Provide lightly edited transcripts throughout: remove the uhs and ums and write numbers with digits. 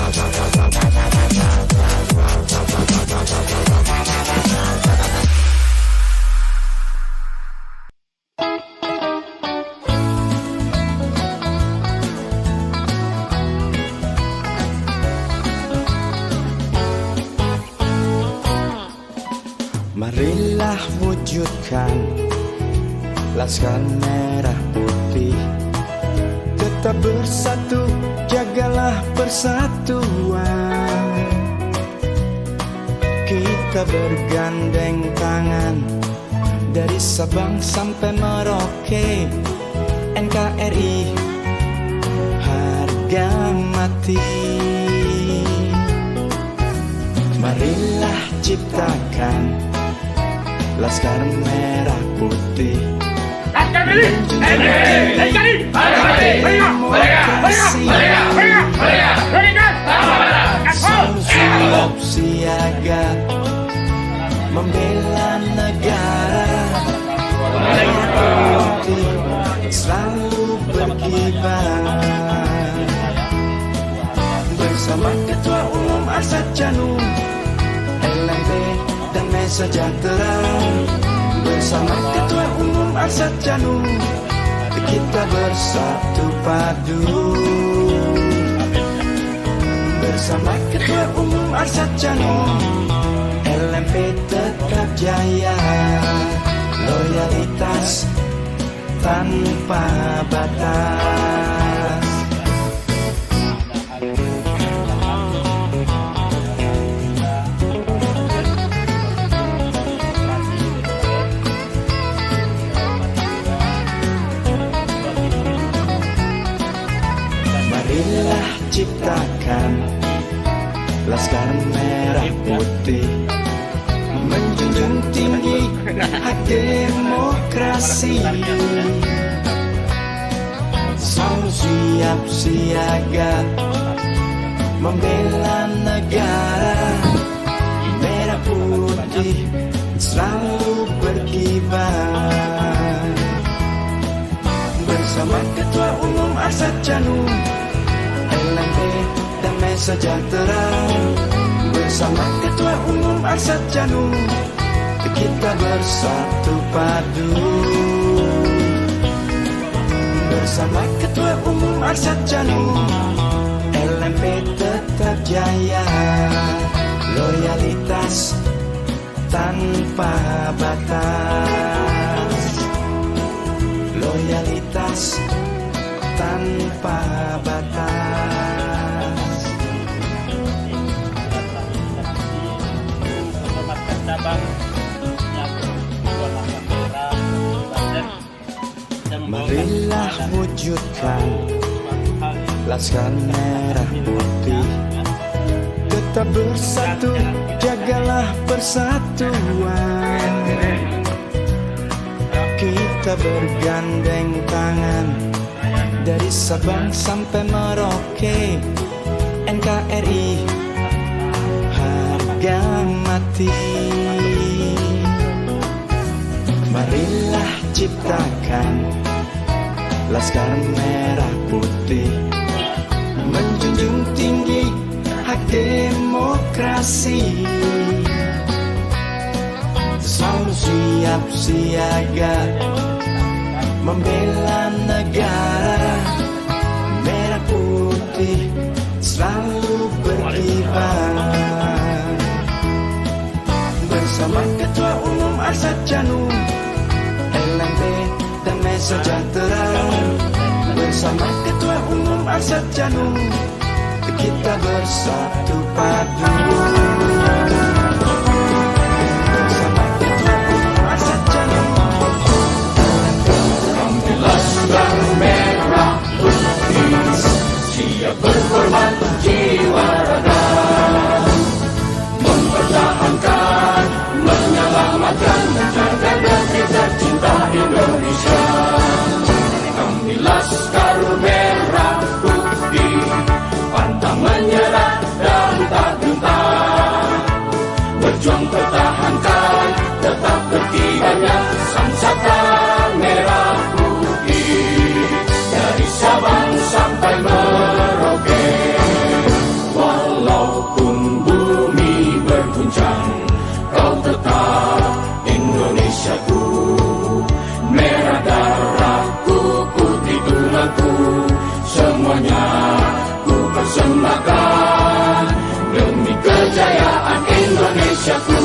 Marilah wujudkan Laskar Merah Putih, tetap bersatu, jagalah persatuan. Kita bergandeng tangan dari Sabang sampai Merauke, NKRI harga mati. Marilah ciptakan Laskar Merah Putih, siap siaga membela negara. Merah Putih selalu berkibar bersama Ketua Umum Arsad Janung, LMP Damai Sejahtera. Bersama Ketua Umum Arsad Janung, kita bersatu padu. Bersama Ketua Umum Arsad Janung, LMP tetap jaya. Loyalitas tanpa batas. Marilah ciptakan Laskar Merah Putih, menjunjung tinggi hak demokrasi. Selalu siap siaga membela negara. Merah Putih selalu berkibar bersama Ketua Umum Arsad Janung, LMP Damai Sejahtera. Bersama Ketua Umum Arsad Janung, kita bersatu padu. Bersama Ketua Umum Arsad Janung, LMP tetap jaya. Loyalitas tanpa batas. Loyalitas tanpa batas. Marilah wujudkan Laskar Merah Putih, tetap bersatu, jagalah persatuan. Kita bergandeng tangan dari Sabang sampai Merauke, NKRI harga mati. Marilah ciptakan Laskar Merah Putih, menjunjung tinggi hak demokrasi. Selalu siap siaga membela negara. Merah Putih selalu berkibar bersama Ketua Umum Arsad Janung, LMP Damai Sejahtera. Bersama Ketua Umum Arsad Janung, kita bersatu padu. Bersama Ketua Umum Arsad Janung, Laskar Merah Putih siap berkorban jiwa raga, mempertahankan, menyelamatkan, menjaga negeri tercinta Indonesia. Kami Laskar Merah Putih, pantang menyerah dan tak gentar. Indonesiaku. Merah darahku, putih tulangku, semuanya ku persembahkan demi kejayaan Indonesiaku.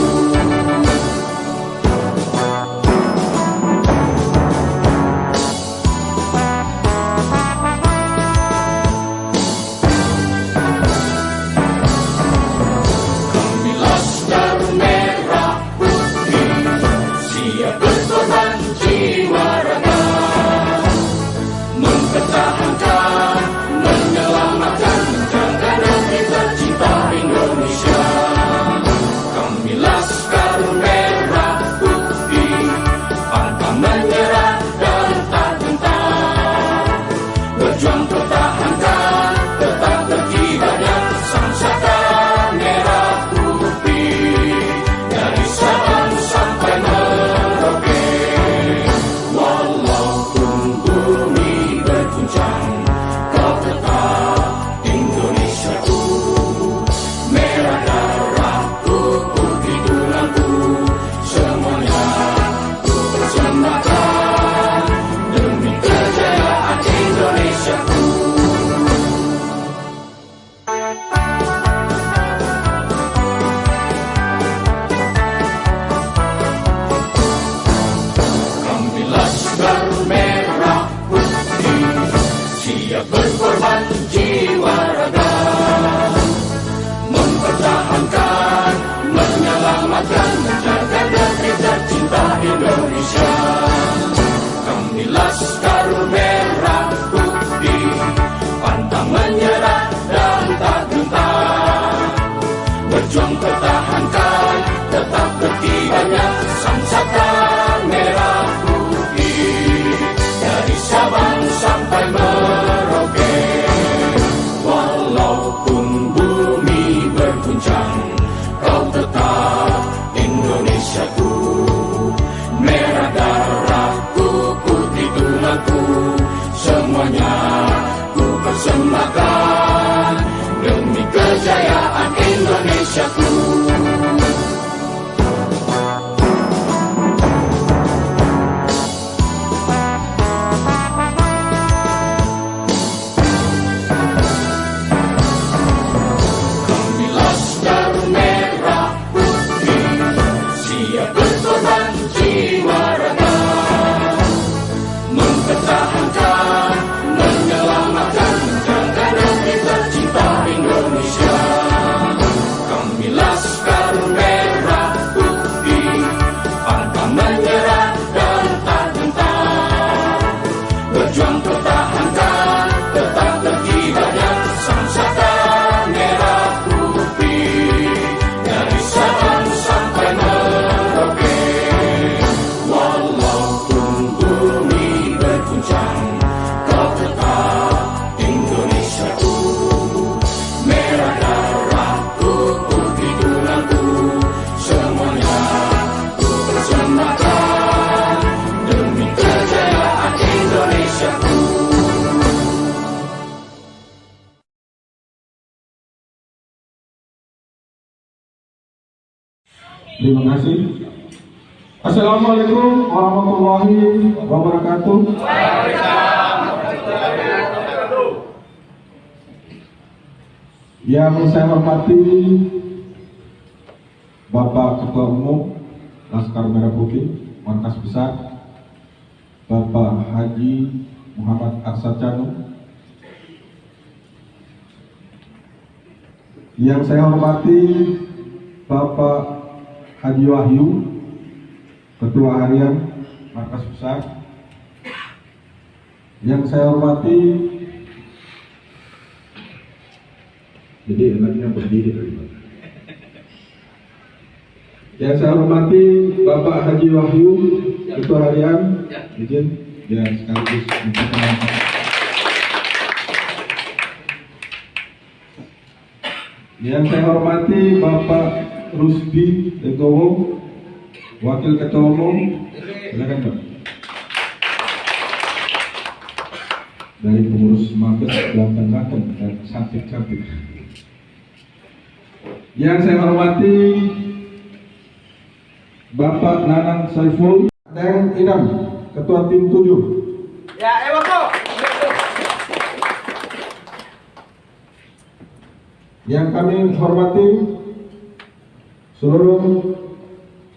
Berjuang pertahankan, tetap berkibarnya sang saka merah putih, dari Sabang sampai Merauke. Walaupun bumi berguncang, kau tetap Indonesiaku. Merah darahku, putih tulangku, semuanya ku persembahkan demi kejayaan Indonesiaku. Kami Laskar Merah Putih, siap berkorban jiwa raga, mempertahankan, menyelamatkan, menjaga negeri tercinta Indonesia. Kami Laskar Merah Putih, pantang menyerah dan tak gentar, berjuang pertahankan, tetap berkibarnya sang saka merah putih, dari Sabang sampai Merauke. Walaupun bumi berguncang, kau tetap Indonesiaku. Merah darahku, putih tulangku, semuanya ku persembahkan demi kejayaan Indonesiaku. Terima kasih. Assalamualaikum warahmatullahi wabarakatuh. Yang saya hormati Bapak Ketua Umum Laskar Merah Putih Markas Besar, Bapak Haji Muhammad Arsad Chanu. Yang saya hormati Bapak Haji Wahyu, Ketua Harian Markas Besar. Yang saya hormati, jadi enaknya berdiri dari mana? Yang saya hormati Bapak Haji Wahyu, Ketua Harian, izin dan sekaligus mengucapkan yang saya hormati Bapak Rusdi Legowo, Wakil Ketua Umum, silakan Pak. Dari pengurus Mabes ganteng-ganteng dan cantik-cantik. Yang saya hormati Bapak Nanang Saiful dan Idam, Ketua Tim 7. Ya, Yang kami hormati seluruh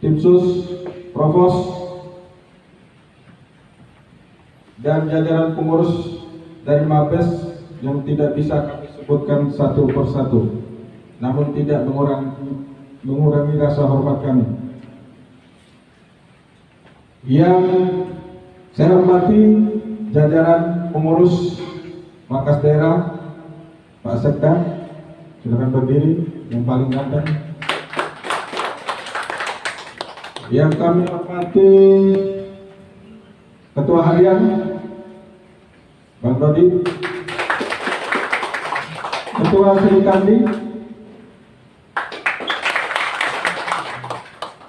tim sus, provos, dan jajaran pengurus dari Mabes yang tidak bisa kami sebutkan satu persatu, namun tidak mengurangi rasa hormat kami. Yang saya hormati jajaran pengurus markas daerah, Pak Sekda, silakan berdiri, yang paling ganteng. Yang kami hormati Ketua Harian, Bang Dodi, Ketua Sri Kandi,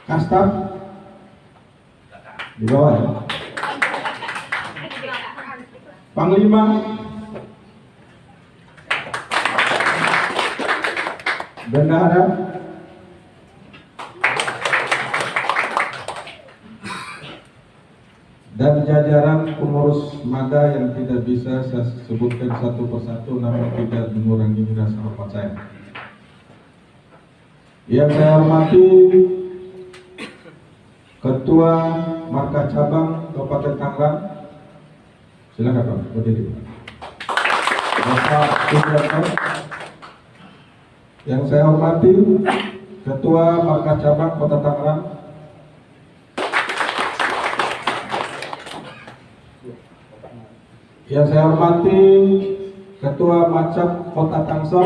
Kastaf di bawah ya, Panglima, Bendahara, dan jajaran pengurus MADA yang tidak bisa saya sebutkan satu persatu namun tidak mengurangi rasa hormat saya. Yang saya hormati Ketua Markas Cabang Kabupaten Tangerang, silakan Pak, berdiri. Bapak Sudarto. Yang saya hormati Ketua Markas Cabang Kota Tangerang, yang saya hormati Ketua Macap Kota Tangsel,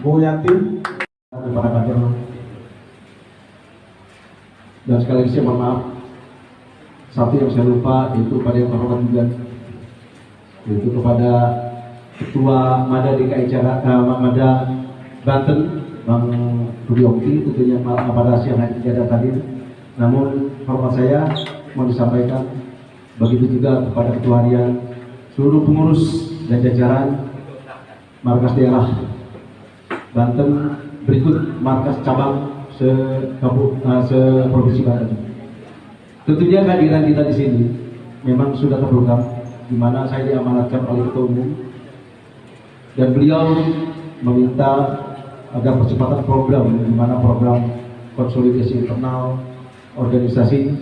Bu Yanti. Dan sekali lagi saya mohon maaf, satu yang saya lupa itu pada yang terhormat juga, yaitu kepada Ketua Mada DKI Jakarta, Mada Banten, Bang Rudi Okti, tentunya malam pada siang hari tidak hadir. Namun hormat saya mau disampaikan, begitu juga kepada Ketua Harian, seluruh pengurus dan jajaran markas daerah Banten, berikut markas cabang se-provinsi Banten. Tentunya kehadiran kita di sini memang sudah terprogram, di mana saya diamanatkan oleh Ketua Umum dan beliau meminta agar percepatan program, di mana program konsolidasi internal organisasi.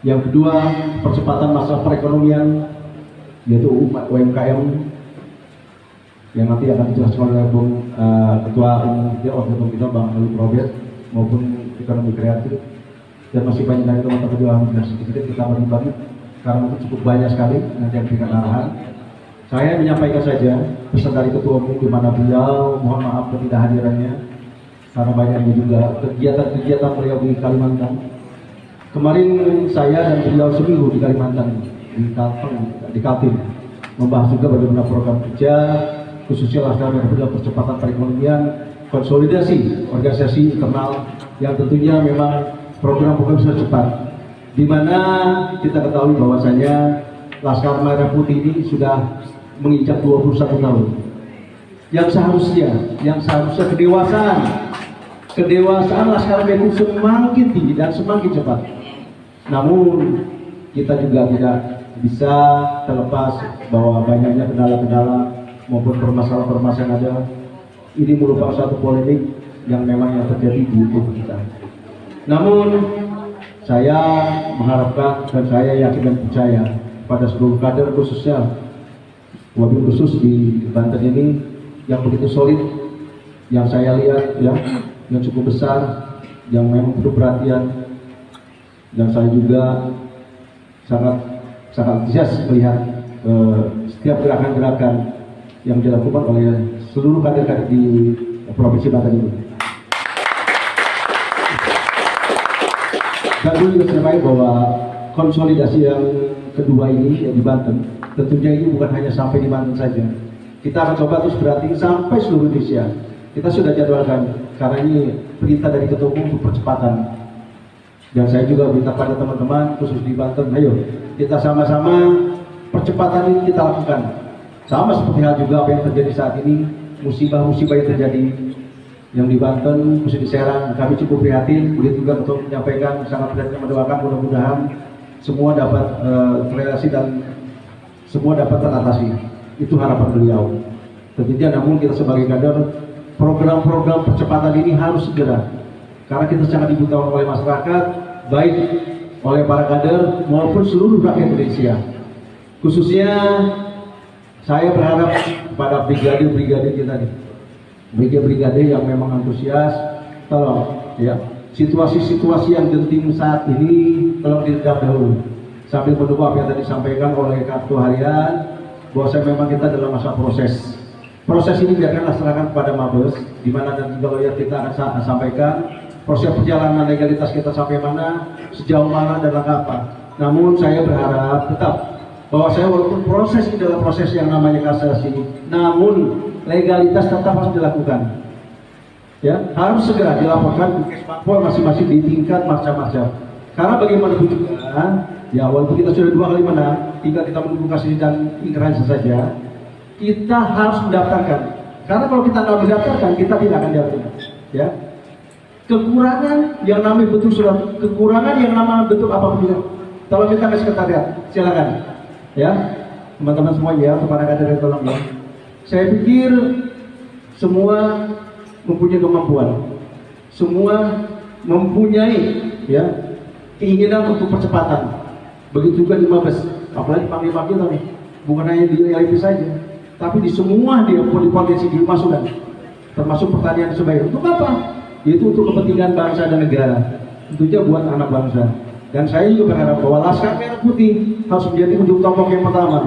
Yang kedua, percepatan masalah perekonomian, yaitu UMKM, yang nanti akan dijelaskan oleh Ketua Umum kita Bang Ali Robert, maupun ekonomi kreatif, dan masih banyak dari teman-teman juga yang sedikit kita bagi-bagi karena itu cukup banyak sekali nanti yang berikan arahan. Saya menyampaikan saja pesan dari Ketua Umum, di mana beliau mohon maaf ketidakhadirannya karena banyaknya juga kegiatan-kegiatan beliau di Kalimantan. Kemarin saya dan beliau seminggu di Kalimantan, di Kaltim, membahas juga bagaimana program kerja khususnya dalam percepatan perekonomian, konsolidasi organisasi internal yang tentunya memang program-program sudah cepat, di mana kita ketahui bahwasanya Laskar Merah Putih ini sudah menginjak 21 tahun. Yang seharusnya kedewasaan Laskar Merah Putih semakin tinggi dan semakin cepat. Namun kita juga tidak bisa terlepas bahwa banyaknya kendala-kendala maupun permasalahan-permasalahan ada. Ini merupakan satu polemik yang memang yang terjadi di tubuh kita. Namun saya mengharapkan dan saya yakin dan percaya pada seluruh kader, khususnya wabil khusus di Banten ini yang begitu solid, yang saya lihat ya, yang cukup besar, yang memang penuh perhatian, dan saya juga sangat antusias melihat setiap gerakan-gerakan yang dilakukan oleh seluruh kader-kader di Provinsi Banten ini. Dan dulu juga saya baik bahwa konsolidasi yang kedua ini yang di Banten, tentunya ini bukan hanya sampai di Banten saja. Kita akan coba terus berarti sampai seluruh Indonesia. Kita sudah jadwalkan karena ini perintah dari Ketua Umum untuk percepatan. Dan saya juga minta pada teman-teman khusus di Banten, ayo kita sama-sama percepatan ini kita lakukan. Sama seperti hal juga apa yang terjadi saat ini, musibah-musibah yang terjadi. yang di Banten, khusus di Serang, kami cukup prihatin. Begitu juga untuk menyampaikan sangat prihatin, mendoakan mudah-mudahan semua dapat terrealisasi dan semua dapat teratasi. Itu harapan beliau. Tentunya namun kita sebagai kader, program-program percepatan ini harus segera, karena kita sangat dibutuhkan oleh masyarakat, baik oleh para kader maupun seluruh rakyat Indonesia. Khususnya saya berharap pada brigade-brigade kita nih, brigade-brigade yang memang antusias, tolong ya, situasi-situasi yang genting saat ini tolong diredam dahulu sambil menunggu apa yang tadi disampaikan oleh Ketua Harian, bahwa saya memang kita dalam masa proses. Proses ini biarkanlah serahkan kepada Mabes, di mana nanti kalau ya kita akan sampaikan proses perjalanan legalitas kita sampai mana, sejauh mana dan langkah apa. Namun saya berharap tetap bahwa saya walaupun proses ini adalah proses yang namanya kasasi, namun legalitas tetap harus dilakukan. Ya, harus segera dilaporkan ke Puskesmas masing-masing di tingkat macam-macam. Karena bagaimanapun juga, ya walaupun kita sudah 2 kali menang, tinggal kita menunggu kasih dan ingkrah saja. Kita harus mendaftarkan, karena kalau kita nggak mendaftarkan, kita tidak akan diatur. Ya, kekurangan yang namanya bentuk surat, kekurangan yang namanya bentuk apapun juga, tolong minta ke sekretariat, silakan. Ya, teman-teman semua ya, kepada kader tolong ya. Saya pikir semua mempunyai kemampuan, semua mempunyai ya keinginan untuk percepatan. Begitu juga di Mabes, apalagi panglima kita nih, bukan hanya di LIP saja, tapi di semua dia potensi dimasukkan, termasuk pertanian sebaik. Untuk apa? Yaitu untuk kepentingan bangsa dan negara, tentunya buat anak bangsa. Dan saya juga berharap bahwa Laskar Merah Putih harus menjadi ujung tombak yang pertama,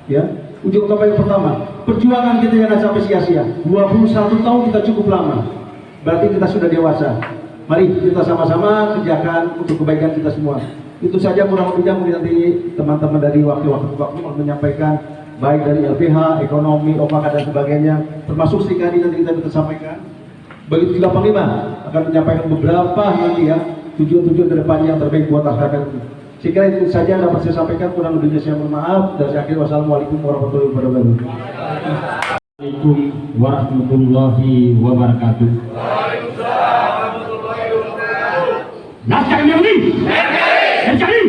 ya, ujung tombak yang pertama. Perjuangan kita jangan sampai sia-sia. 21 tahun kita cukup lama, berarti kita sudah dewasa. Mari kita sama-sama kerjakan untuk kebaikan kita semua. Itu saja kurang lebihnya, mungkin nanti teman-teman dari wakil-wakil menyampaikan, baik dari LPH, ekonomi, OPK dan sebagainya, termasuk Sri Kandi nanti kita bisa sampaikan. Begitu juga Panglima akan menyampaikan beberapa nanti ya tujuan-tujuan ke depan yang terbaik buat masyarakat. Saya kira itu saja dapat saya sampaikan, kurang lebihnya saya mohon maaf. Dan saya akhiri, wassalamualaikum warahmatullahi wabarakatuh. Assalamualaikum warahmatullahi wabarakatuh. Laskar Merah Putih. NKRI.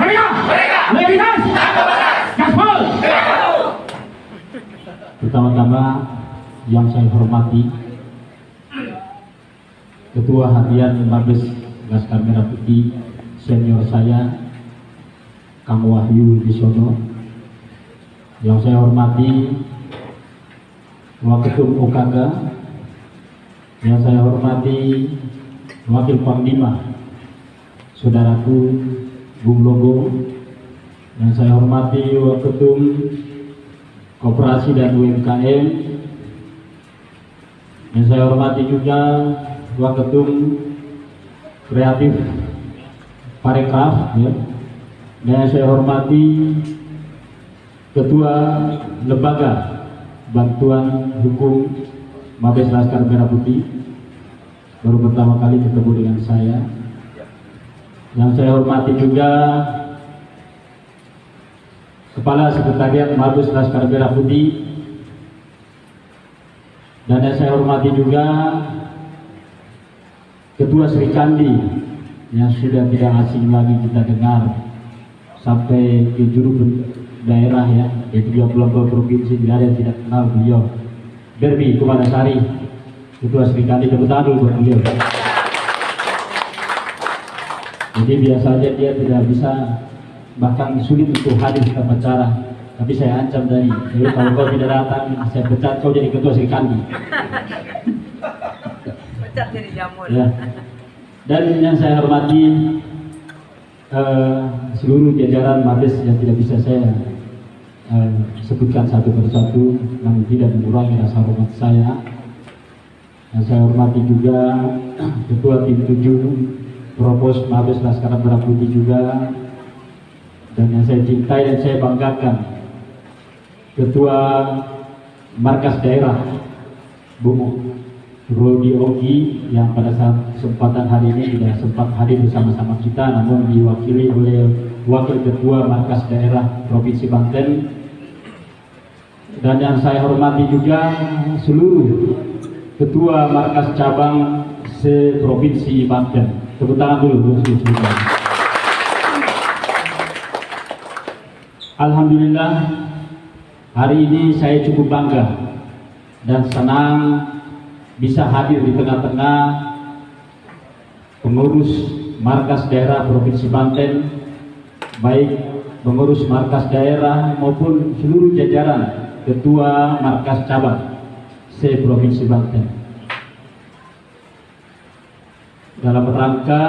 Merdeka. Legalitas. Gaspol. Pertama-tama yang saya hormati Ketua Harian Mabes Laskar Merah Putih senior saya, Kang Wahyu Wisono. Yang saya hormati Waketum OKG, yang saya hormati Wakil Panglima saudaraku Bung Logo, yang saya hormati Waketum Koperasi dan UMKM, yang saya hormati juga Waketum Kreatif Parekraf, ya. Dan yang saya hormati Ketua Lembaga Bantuan Hukum Mabes Laskar Merah Putih, baru pertama kali ketemu dengan saya. Yang saya hormati juga Kepala Sekretariat Mabes Laskar Merah Putih, dan yang saya hormati juga Ketua Sri Kandi yang sudah tidak asing lagi kita dengar sampai ke juru daerah ya, di 32 provinsi tidak ada yang tidak kenal beliau. Berbi Kumanasari, Ketua Sri Kandi, tepuk tangan dulu buat beliau. Jadi biasanya dia tidak bisa, bahkan sulit untuk hadir ke acara, tapi saya ancam tadi, jadi kalau kau tidak datang, saya pecat kau jadi Ketua Sri Kandi. Pecat jadi jamur. Ya. Dan yang saya hormati seluruh jajaran Mabes yang tidak bisa saya sebutkan satu persatu, namun tidak mengurangi rasa hormat saya. Yang saya hormati juga Ketua Tim 7 Propos Mabes Laskar Merah Putih juga, dan yang saya cintai dan saya banggakan Ketua Markas Daerah Bung Rodi Ogi, yang pada saat kesempatan hari ini tidak sempat hadir bersama-sama kita, namun diwakili oleh Wakil Ketua Markas Daerah Provinsi Banten Dan yang saya hormati juga seluruh ketua markas cabang se-Provinsi Banten. Tepuk tangan dulu. Alhamdulillah, hari ini saya cukup bangga dan senang bisa hadir di tengah-tengah pengurus markas daerah Provinsi Banten, baik pengurus markas daerah maupun seluruh jajaran ketua markas cabang se-Provinsi Banten, dalam rangka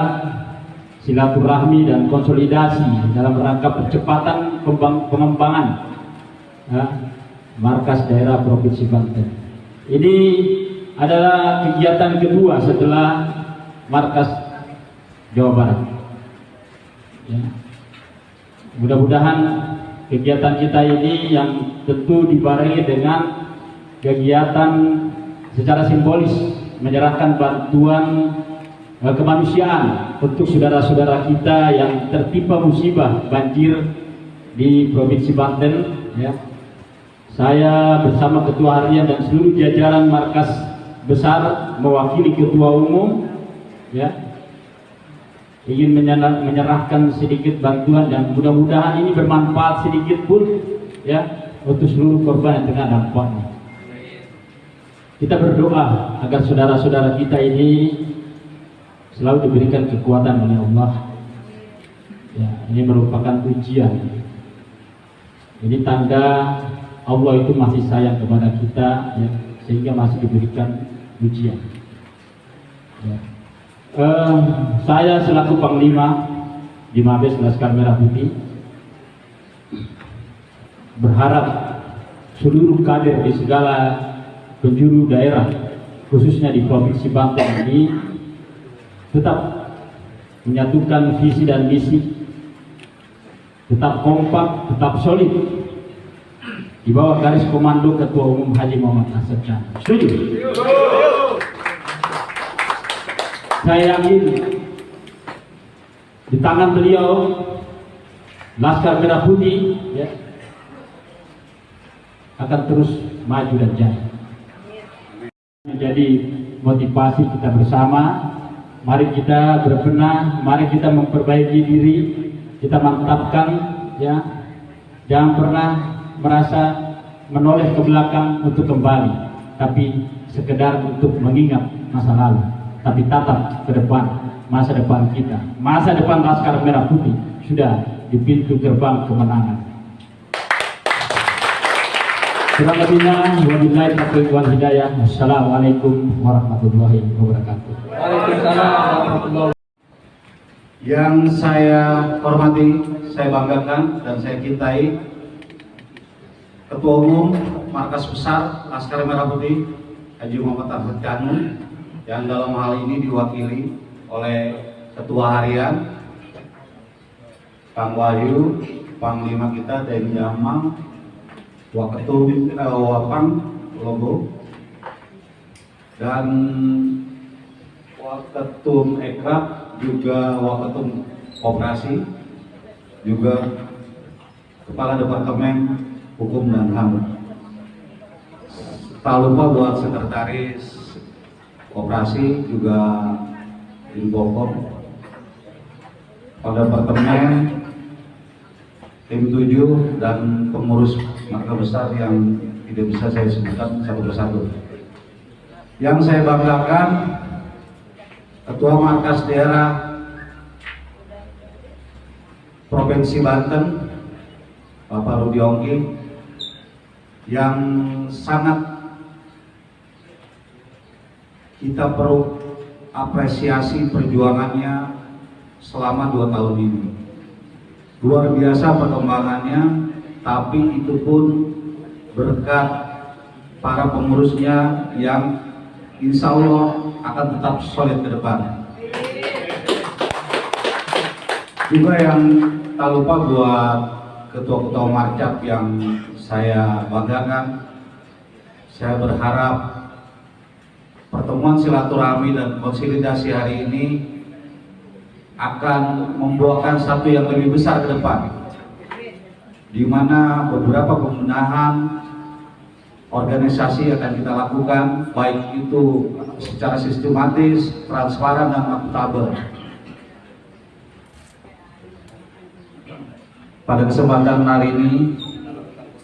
silaturahmi dan konsolidasi dalam rangka percepatan pengembangan markas daerah Provinsi Banten. Ini adalah kegiatan kedua setelah markas Jawa Barat. Ya. Mudah-mudahan kegiatan kita ini yang tentu dibarengi dengan kegiatan secara simbolis menyerahkan bantuan kemanusiaan untuk saudara-saudara kita yang tertimpa musibah banjir di Provinsi Banten. Ya. Saya bersama Ketua Harian dan seluruh jajaran markas besar mewakili Ketua Umum, ya, ingin menyerahkan sedikit bantuan dan mudah-mudahan ini bermanfaat sedikit pun, ya, untuk seluruh korban yang terkena dampaknya. Kita berdoa agar saudara-saudara kita ini selalu diberikan kekuatan oleh Allah. Ya, ini merupakan ujian. Ini tanda Allah itu masih sayang kepada kita, ya, sehingga masih diberikan ujian. Ya. Saya selaku Panglima di Mabes Laskar Merah Putih berharap seluruh kader di segala penjuru daerah, khususnya di Provinsi Banten ini, tetap menyatukan visi dan misi, tetap kompak, tetap solid di bawah garis komando Ketua Umum Haji Muhammad Asad Chanu. Setuju? Saya yakin di tangan beliau Laskar Merah Putih, ya, akan terus maju dan jaya. Menjadi motivasi kita bersama. Mari kita berbenah, mari kita memperbaiki diri, kita mantapkan, ya, jangan pernah merasa menoleh ke belakang untuk kembali, tapi sekedar untuk mengingat masa lalu, tapi tatap ke depan, masa depan kita, masa depan Laskar Merah Putih sudah di pintu gerbang kemenangan. Kurang lebihnya, wabillahi taufiq wal hidayah. Wassalamualaikum warahmatullahi wabarakatuh. Yang saya hormati, saya banggakan dan saya cintai Ketua Umum Markas Besar Laskar Merah Putih Haji Muhammad Asad Chanu, yang dalam hal ini diwakili oleh Ketua Harian Kang Wahyu, Panglima kita TNI Jamang, Waketum Wapang Lombok, dan Waketum Ekrab, juga Waketum Operasi, juga Kepala Departemen Hukum dan HAM. Tak lupa buat Sekretaris Operasi, juga Infocom, Kepala Departemen, Tim 7, dan pengurus markas besar yang tidak bisa saya sebutkan satu persatu. Yang saya banggakan, Ketua Markas Daerah Provinsi Banten, Bapak Rudi Ongki, yang sangat kita perlu apresiasi perjuangannya selama 2 tahun ini. Luar biasa perkembangannya, tapi itu pun berkat para pengurusnya yang insya Allah akan tetap solid ke depan. Juga yang tak lupa buat ketua-ketua marcap yang saya banggakan, saya berharap pertemuan silaturahmi dan konsolidasi hari ini akan membuahkan satu yang lebih besar ke depan, di mana beberapa pembenahan organisasi akan kita lakukan, baik itu secara sistematis, transparan, dan akuntabel. Pada kesempatan hari ini,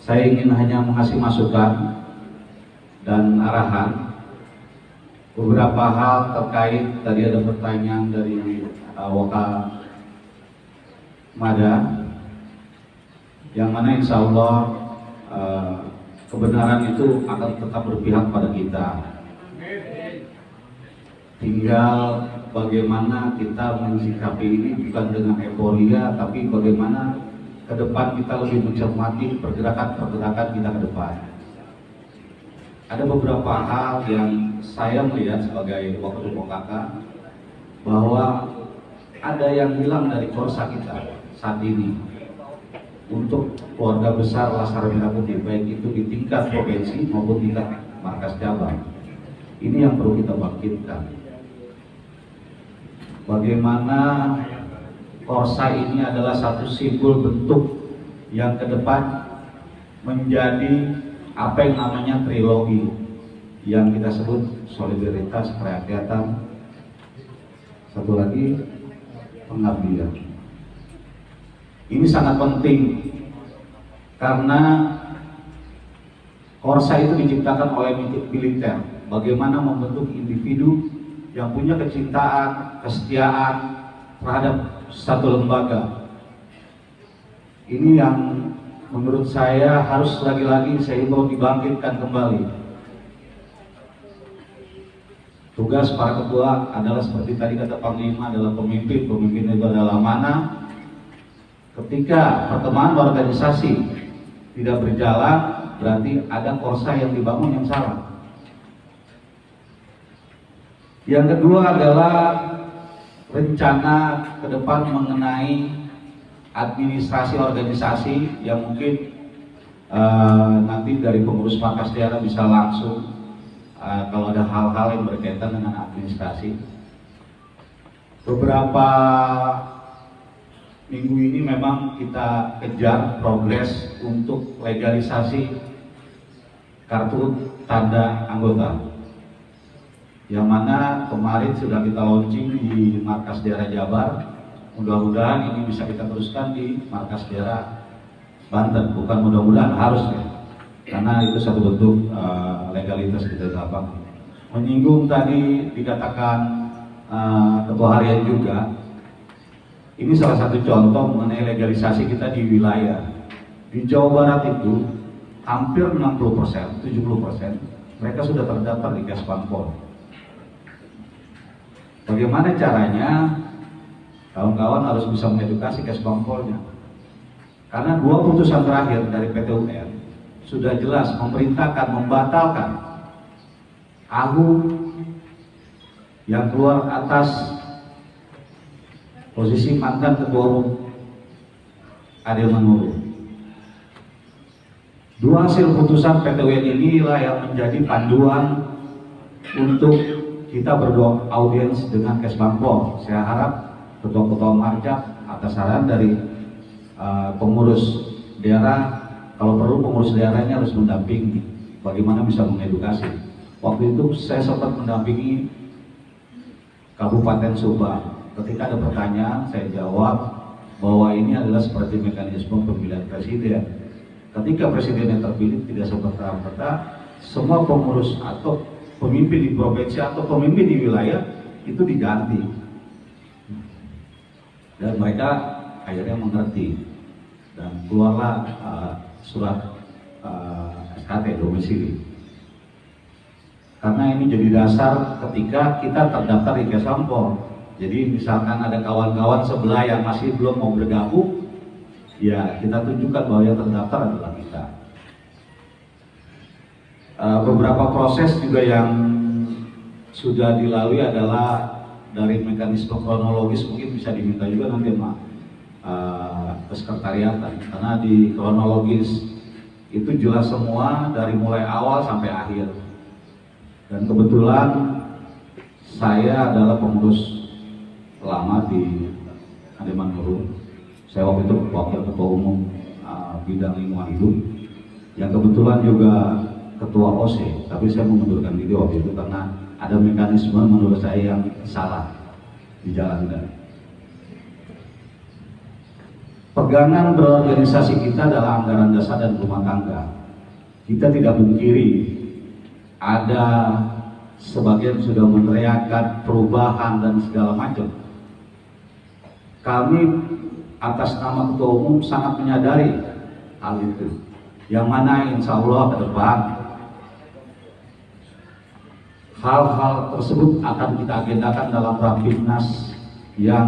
saya ingin hanya mengasih masukan dan arahan beberapa hal terkait. Tadi ada pertanyaan dari Waka Mada, yang mana insya Allah kebenaran itu akan tetap berpihak pada kita. Tinggal bagaimana kita mensikapi ini, bukan dengan euforia, tapi bagaimana ke depan kita lebih mencermati pergerakan-pergerakan kita ke depan. Ada beberapa hal yang saya melihat sebagai wakil kakak, bahwa ada yang hilang dari korsa kita saat ini untuk keluarga besar Laskar Merah Putih, baik itu di tingkat provinsi maupun tingkat markas cabang. Ini yang perlu kita bangkitkan. Bagaimana korsa ini adalah satu simbol bentuk yang ke depan menjadi apa yang namanya trilogi yang kita sebut solidaritas, kerakyatan, satu lagi pengabdian. Ini sangat penting karena korsa itu diciptakan oleh militer. Bagaimana membentuk individu yang punya kecintaan, kesetiaan terhadap satu lembaga. Ini yang menurut saya harus lagi-lagi saya ingin dibangkitkan kembali. Tugas para ketua adalah seperti tadi kata Panglima, adalah pemimpin itu adalah amanah. Ketika perkembangan organisasi tidak berjalan, berarti ada korsa yang dibangun yang salah. Yang kedua adalah rencana ke depan mengenai administrasi organisasi yang mungkin nanti dari pengurus markas daerah bisa langsung kalau ada hal-hal yang berkaitan dengan administrasi. Beberapa minggu ini memang kita kejar progres untuk legalisasi kartu tanda anggota, yang mana kemarin sudah kita launching di markas daerah Jabar. Mudah-mudahan ini bisa kita teruskan di markas daerah Banten. Bukan mudah-mudahan, harus ya, karena itu satu bentuk legalitas kita dapat. Menyinggung tadi dikatakan ketua harian juga, ini salah satu contoh mengenai legalisasi kita di wilayah. Di Jawa Barat itu hampir 60%, 70% mereka sudah terdaftar di Kesbangpol. Bagaimana caranya? Kawan-kawan harus bisa mengedukasi Kesbangpolnya. Karena dua putusan terakhir dari PT UN sudah jelas memerintahkan membatalkan AHU yang keluar atas posisi mantan ketua umum Adelman Nurul. Dua hasil putusan PT UN inilah yang menjadi panduan untuk kita berdoa audiens dengan Kesbangpol. Saya harap ketua-ketua marcap atas saran dari pengurus daerah, kalau perlu pengurus daerahnya harus mendampingi bagaimana bisa mengedukasi. Waktu itu saya sempat mendampingi Kabupaten Subang. Ketika ada pertanyaan, saya jawab bahwa ini adalah seperti mekanisme pemilihan presiden. Ketika presidennya terpilih, tidak serta-merta semua pengurus atau pemimpin di provinsi atau pemimpin di wilayah itu diganti. Dan mereka akhirnya mengerti dan keluarlah surat SKT domisili. Karena ini jadi dasar ketika kita terdaftar di Kesbangpol. Jadi misalkan ada kawan-kawan sebelah yang masih belum mau bergabung, ya kita tunjukkan bahwa yang terdaftar adalah kita. Beberapa proses juga yang sudah dilalui adalah dari mekanisme kronologis, mungkin bisa diminta juga nanti sama kesekretariatan, karena di kronologis itu jelas semua dari mulai awal sampai akhir. Dan kebetulan saya adalah pengurus lama di Adelman Nurul. Saya waktu itu wakil ketua umum bidang lingkungan hidup, yang kebetulan juga ketua OC, tapi saya mengundurkan diri waktu itu karena ada mekanisme menurut saya yang salah dijalankan. Pegangan berorganisasi kita adalah anggaran dasar dan rumah tangga. Kita tidak mungkiri ada sebagian sudah meneriakkan perubahan dan segala macam. Kami atas nama Ketua Umum sangat menyadari hal itu, yang mana insya Allah ke depan hal-hal tersebut akan kita agendakan dalam Rapimnas yang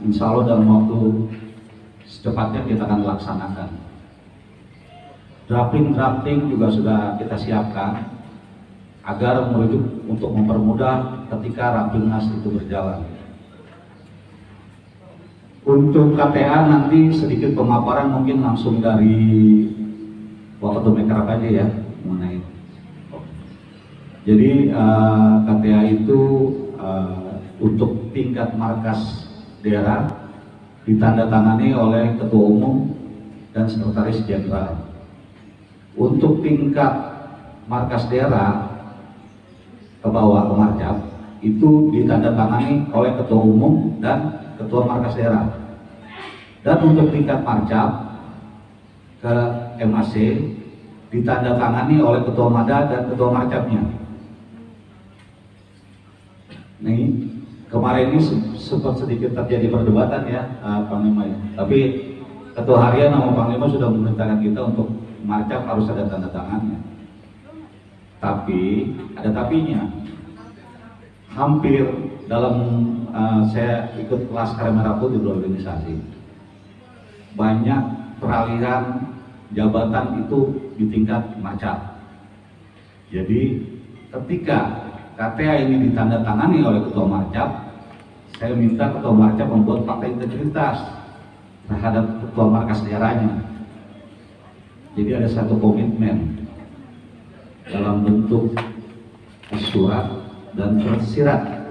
insya Allah dalam waktu secepatnya kita akan laksanakan. Drafting juga sudah kita siapkan agar merujuk untuk mempermudah ketika Rapimnas itu berjalan. Untuk KTA nanti sedikit pemaparan mungkin langsung dari Waketum Mekrab aja ya mengenai. Jadi KTA itu untuk tingkat markas daerah ditandatangani oleh Ketua Umum dan Sekretaris Jenderal. Untuk tingkat markas daerah ke bawah ke Marcap itu ditandatangani oleh Ketua Umum dan Ketua Markas Daerah. Dan untuk tingkat Marcap ke MAC ditandatangani oleh Ketua Mada dan Ketua Marcapnya. Nih, kemarin ini sempat sedikit terjadi perdebatan ya, Panglima ya. Tapi Ketua Harian sama Panglima sudah memerintahkan kita untuk Marcap harus ada tanda tangannya. Tapi ada tapinya. Hampir dalam saya ikut Laskar Merah Putih di organisasi, banyak peralihan jabatan itu di tingkat Marcap. Jadi ketika KTA ini ditandatangani oleh Ketua Marcap, saya minta Ketua Marcap membuat fakta integritas terhadap Ketua Markas daerahnya. Jadi ada satu komitmen dalam bentuk surat dan tersirat.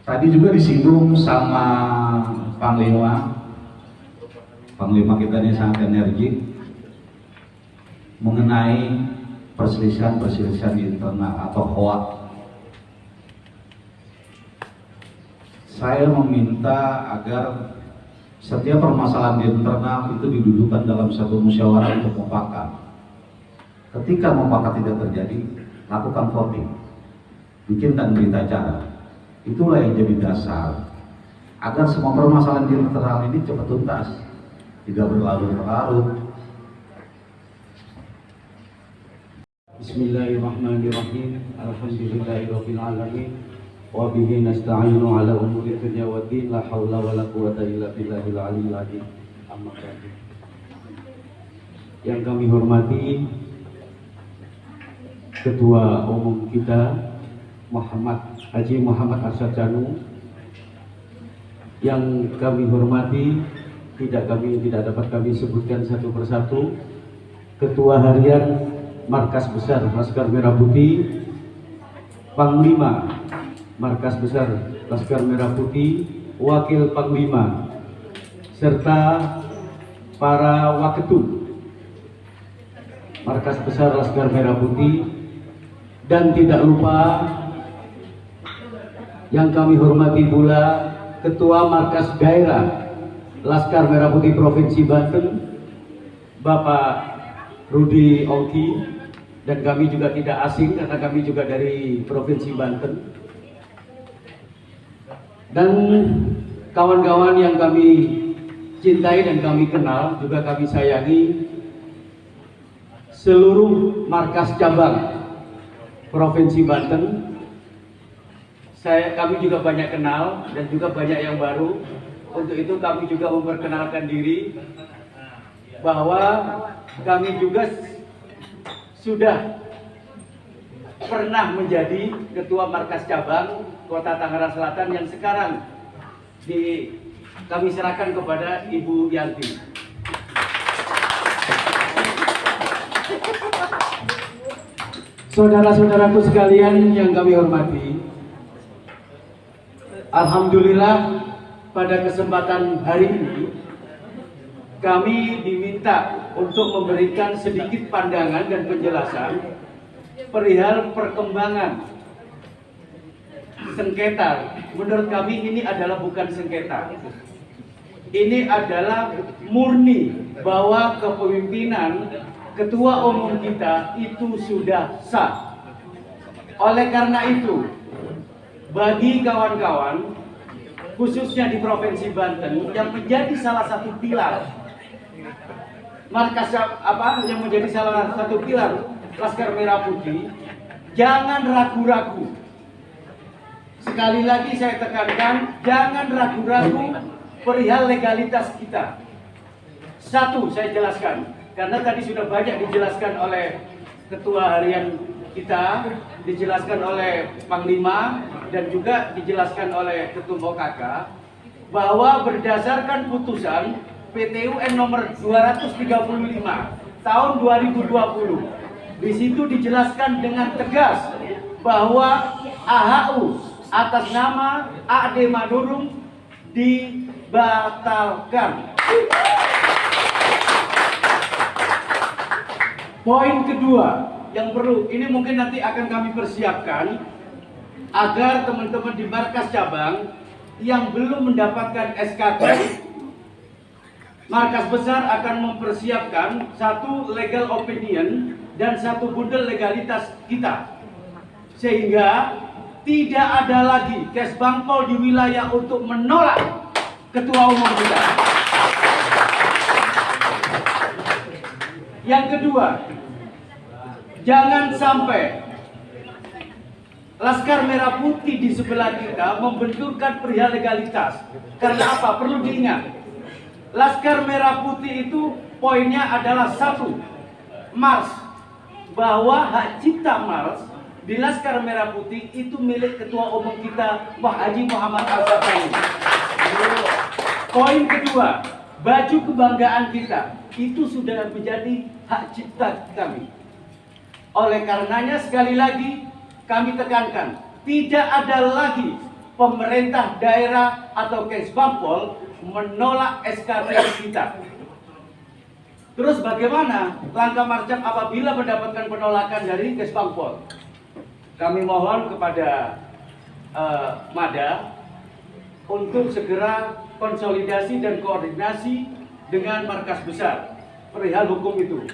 Tadi juga disinggung sama Panglima kita ini sangat energik mengenai perselisihan internal atau hoak. Saya meminta agar setiap permasalahan di internal itu didudukan dalam satu musyawarah untuk mufakat. Ketika mufakat tidak terjadi, lakukan voting, bikinkan berita acara. Itulah yang jadi dasar agar semua permasalahan di internal ini cepat tuntas, tidak berlarut-larut. Bismillahirrahmanirrahim. Alhamdulillahirabbil alamin. Wa bihi nasta'inu ala umuri dunya waddin. La haula wala quwata illa billahil aliyyil azim. Amma ba'du. Yang kami hormati Ketua Umum kita Haji Muhammad Arsad Janu, yang kami hormati tidak dapat kami sebutkan satu persatu, Ketua Harian Markas Besar Laskar Merah Putih, Panglima Markas Besar Laskar Merah Putih, Wakil Panglima, serta para Waketum Markas Besar Laskar Merah Putih, dan tidak lupa yang kami hormati pula Ketua Markas Daerah Laskar Merah Putih Provinsi Banten, Bapak Rudi Ongki, dan kami juga tidak asing karena kami juga dari Provinsi Banten, dan kawan-kawan yang kami cintai dan kami kenal, juga kami sayangi, seluruh markas cabang Provinsi Banten. Kami juga banyak kenal dan juga banyak yang baru. Untuk itu kami juga memperkenalkan diri bahwa kami juga sudah pernah menjadi Ketua Markas Cabang Kota Tangerang Selatan yang sekarang kami serahkan kepada Ibu Yanti. Saudara-saudaraku sekalian yang kami hormati, alhamdulillah pada kesempatan hari ini kami diminta untuk memberikan sedikit pandangan dan penjelasan perihal perkembangan sengketa. Menurut kami ini adalah bukan sengketa. Ini adalah murni bahwa kepemimpinan ketua umum kita itu sudah sah. Oleh karena itu, bagi kawan-kawan khususnya di Provinsi Banten yang menjadi salah satu pilar markas yang menjadi salah satu pilar Laskar Merah Putih, jangan ragu-ragu. Sekali lagi saya tekankan, jangan ragu-ragu perihal legalitas kita. Satu, saya jelaskan, karena tadi sudah banyak dijelaskan oleh Ketua Harian kita, dijelaskan oleh Panglima, dan juga dijelaskan oleh Ketum OKK, bahwa berdasarkan putusan PT-UN nomor 235 tahun 2020, di situ dijelaskan dengan tegas bahwa AHU atas nama AD Manurung dibatalkan. Poin kedua yang perlu, ini mungkin nanti akan kami persiapkan agar teman-teman di markas cabang yang belum mendapatkan SKT, markas besar akan mempersiapkan satu legal opinion dan satu bundel legalitas kita, sehingga tidak ada lagi Kesbangpol di wilayah untuk menolak ketua umum kita. Yang kedua, jangan sampai Laskar Merah Putih di sebelah kita membenturkan perihal legalitas. Karena apa? Perlu diingat, Laskar Merah Putih itu poinnya adalah satu, Mars, bahwa hak cipta Mars di Laskar Merah Putih itu milik Ketua Umum kita, Pak Haji Muhammad Al-Sabani. Poin kedua, baju kebanggaan kita itu sudah menjadi hak cipta kami. Oleh karenanya sekali lagi kami tekankan, tidak ada lagi pemerintah daerah atau Kesbangpol menolak SKT kita. Terus bagaimana langkah Marcap apabila mendapatkan penolakan dari Kesbangpol? Kami mohon kepada Mada untuk segera konsolidasi dan koordinasi dengan markas besar perihal hukum itu.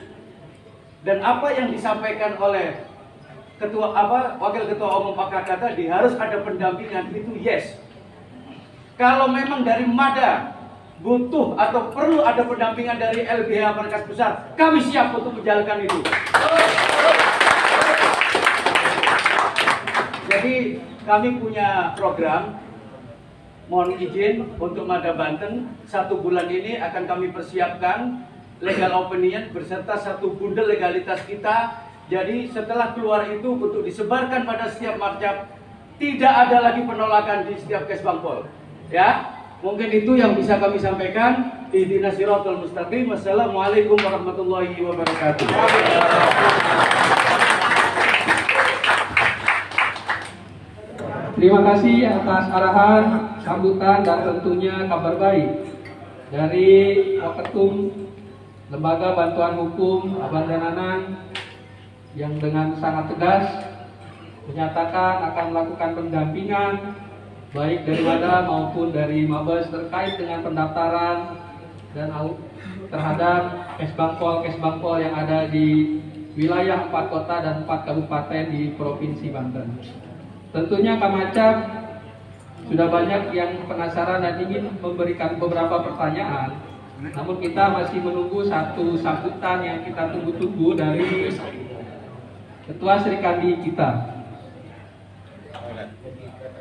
Dan apa yang disampaikan oleh Wakil Ketua Umum PKK tadi, harus ada pendampingan, itu yes. Kalau memang dari Mada butuh atau perlu ada pendampingan dari LBH markas besar, kami siap untuk menjalankan itu. Jadi kami punya program, mohon izin untuk Mada Banten, 1 bulan ini akan kami persiapkan legal opinion beserta satu bundel legalitas kita. Jadi setelah keluar itu untuk disebarkan pada setiap marcap, tidak ada lagi penolakan di setiap Kesbangpol. Ya, mungkin itu yang bisa kami sampaikan. Ihdinas siratal mustaqim. Wassalamualaikum warahmatullahi wabarakatuh. Terima kasih atas arahan, sambutan, dan tentunya kabar baik dari Waketum Lembaga Bantuan Hukum Abandananang yang dengan sangat tegas menyatakan akan melakukan pendampingan baik dari Mada maupun dari Mabes terkait dengan pendaftaran dan terhadap Kesbangpol yang ada di wilayah 4 kota dan 4 kabupaten di Provinsi Banten. Tentunya Kamacap sudah banyak yang penasaran dan ingin memberikan beberapa pertanyaan, namun kita masih menunggu satu sambutan yang kita tunggu-tunggu dari Ketua Serikandi kita.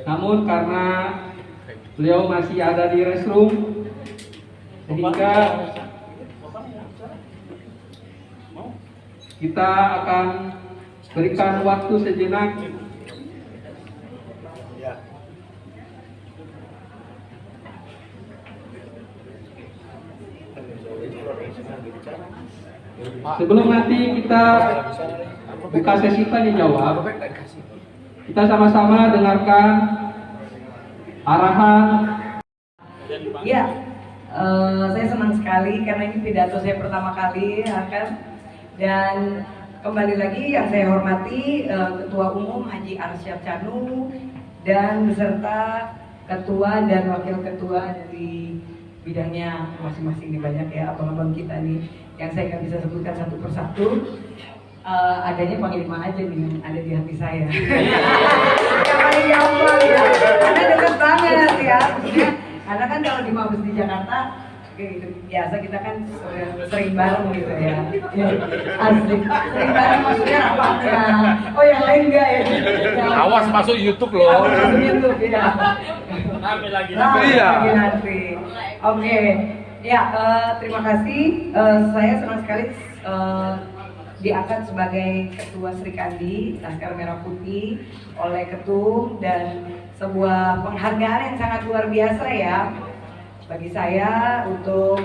Namun karena beliau masih ada di restroom, sehingga kita akan berikan waktu sejenak sebelum nanti kita buka sesi tanya jawab. Kita sama-sama dengarkan arahan. Ya, Saya senang sekali karena ini pidato saya pertama kali akan, dan kembali lagi yang saya hormati Ketua Umum Haji Arsyad Chanu dan beserta ketua dan wakil ketua dari bidangnya masing-masing. Ini banyak ya abang-abang kita nih yang saya nggak bisa sebutkan satu persatu. Adanya Panglima aja nih yang ada di hati saya. Yang paling gampang ya, karena dekat banget ya. Karena kan kalau di Mabes di Jakarta, gitu, biasa kita kan sering bareng gitu ya. Asli, sering bareng maksudnya apa? Ya. Oh yang lain enggak ya? Awas masuk YouTube loh. Awas masuk YouTube ya. Lagi. Nanti. Oke, ya terima kasih. Saya senang sekali diangkat sebagai Ketua Sri Kandi Laskar Merah Putih oleh Ketum, dan sebuah penghargaan yang sangat luar biasa ya bagi saya untuk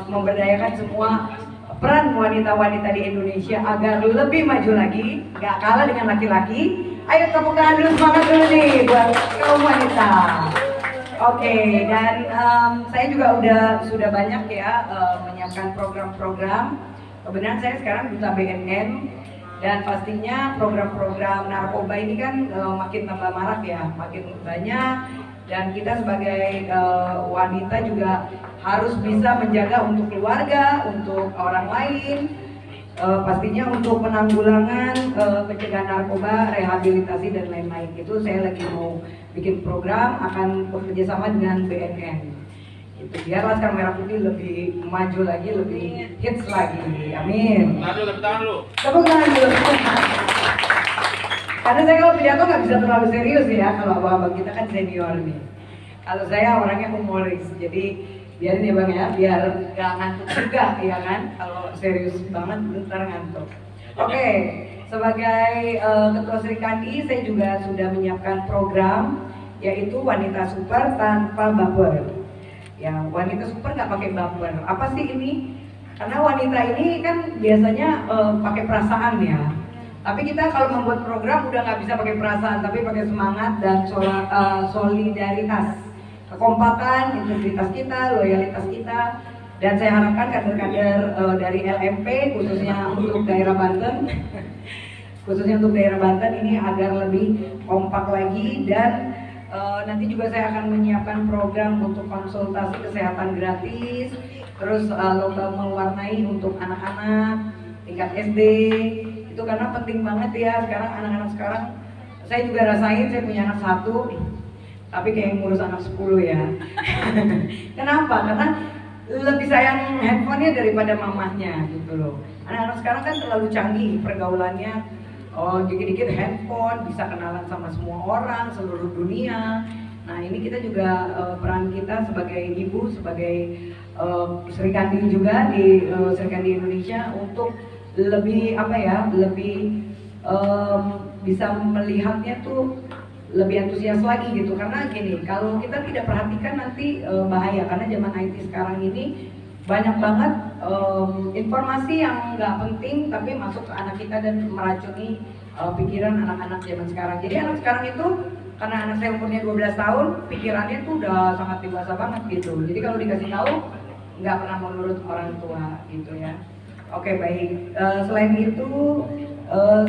memberdayakan semua peran wanita-wanita di Indonesia agar lebih maju lagi, gak kalah dengan laki-laki. Ayo tepuk tangan dulu, semangat dulu nih buat kaum wanita. Oke, dan saya juga sudah banyak ya menyiapkan program-program. Kebenaran saya sekarang duta BNN, dan pastinya program-program narkoba ini kan makin tambah marak ya, makin banyak, dan kita sebagai wanita juga harus bisa menjaga untuk keluarga, untuk orang lain, pastinya untuk penanggulangan pencegahan narkoba, rehabilitasi dan lain-lain. Itu saya lagi mau bikin program, akan bekerjasama dengan BNN. Itu biar Laskar Merah Putih lebih maju lagi, lebih hits lagi. Amin. Tepuk tangan dulu. Tepuk tangan dulu. Karena saya kalau pidato nggak bisa terlalu serius ya, kalau abang-abang kita kan senior nih. Kalau saya orangnya humoris, jadi biarin ya bang ya, biar nggak ngantuk juga ya kan. Kalau serius banget bentar ngantuk. Oke, sebagai Ketua Sri Kandi saya juga sudah menyiapkan program yaitu Wanita Super Tanpa Baper. Ya, wanita super nggak pakai baper. Apa sih ini? Karena wanita ini kan biasanya pakai perasaan ya. Tapi kita kalau membuat program udah nggak bisa pakai perasaan, tapi pakai semangat dan solidaritas, kekompakan, integritas kita, loyalitas kita. Dan saya harapkan kader-kader dari LMP khususnya untuk daerah Banten, khususnya untuk daerah Banten ini agar lebih kompak lagi, dan nanti juga saya akan menyiapkan program untuk konsultasi kesehatan gratis, terus lomba mewarnai untuk anak-anak tingkat SD. Itu karena penting banget ya sekarang anak-anak sekarang. Saya juga rasain, saya punya anak 1, tapi kayak ngurus anak 10 ya. Kenapa? Karena lebih sayang handphonenya daripada mamahnya gitu loh. Anak-anak sekarang kan terlalu canggih pergaulannya. Oh, dikit-dikit handphone, bisa kenalan sama semua orang, seluruh dunia. Nah, ini kita juga peran kita sebagai ibu, sebagai Sri Kandi juga di Sri Kandi Indonesia untuk lebih lebih bisa melihatnya tuh lebih antusias lagi gitu. Karena gini, kalau kita tidak perhatikan nanti bahaya, karena zaman IT sekarang ini banyak banget informasi yang nggak penting tapi masuk ke anak kita dan meracuni pikiran anak-anak zaman sekarang. Jadi anak sekarang itu, karena anak saya umurnya 12 tahun, pikirannya tuh udah sangat dewasa banget gitu. Jadi kalau dikasih tahu nggak pernah mau nurut orang tua gitu ya. Oke, baik. Selain itu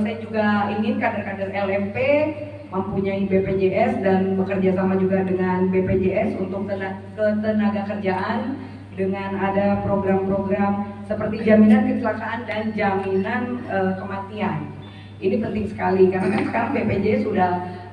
saya juga ingin kader-kader LMP mempunyai BPJS dan bekerja sama juga dengan BPJS untuk ketenaga kerjaan, dengan ada program-program seperti jaminan kecelakaan dan jaminan kematian. Ini penting sekali karena kan sekarang BPJS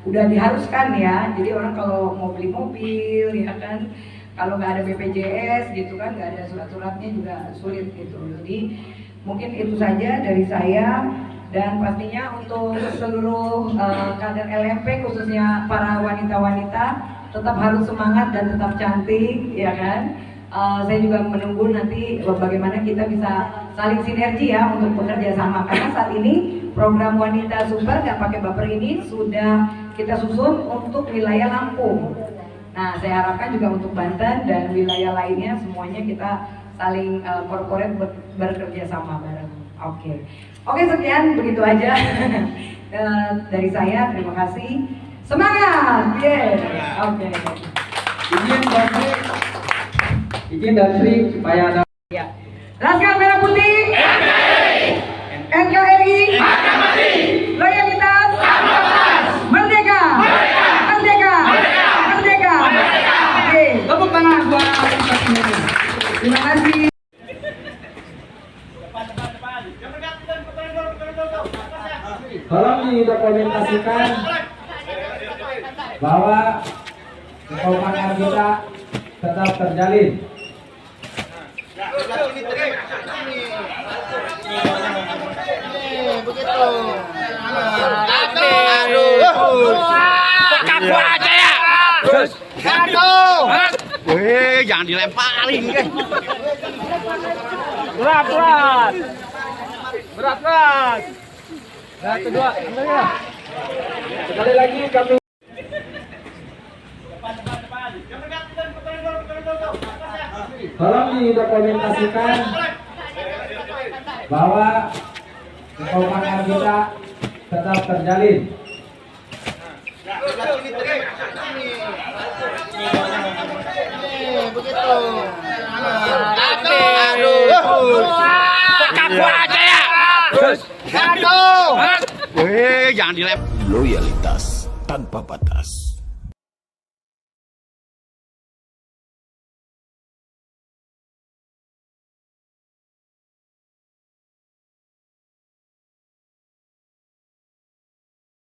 udah diharuskan ya. Jadi orang kalau mau beli mobil ya kan, kalau nggak ada BPJS gitu kan, nggak ada surat-suratnya juga sulit gitu. Jadi mungkin itu saja dari saya, dan pastinya untuk seluruh kader LMP khususnya para wanita-wanita tetap harus semangat dan tetap cantik ya kan. Saya juga menunggu nanti bagaimana kita bisa saling sinergi ya untuk bekerja sama, karena saat ini program Wanita Super Gak Pakai Baper ini sudah kita susun untuk wilayah Lampung. Nah, saya harapkan juga untuk Banten dan wilayah lainnya semuanya kita saling corporate bekerja sama bareng. Oke, sekian, begitu aja dari saya. Terima kasih. Semangat, Oke. Izin dan Sri supaya ada. Ya. Laskar Merah Putih. NKRI. Loyalitas. Merdeka. Merdeka. Merdeka. Oke, tepuk tangan buat kita semuanya. Terima kasih. Tolong didokumentasikan bahwa kekompakan kita tetap terjalin. Kaku aja ya. Weh, jangan dilemparin, guys. Berat. Satu, dua, Sekali lagi kami tolong didokumentasikan bahwa kekompakan kita tetap terjalin. Kaku aja ya. Weh, jangan dilempar. Loyalitas tanpa batas.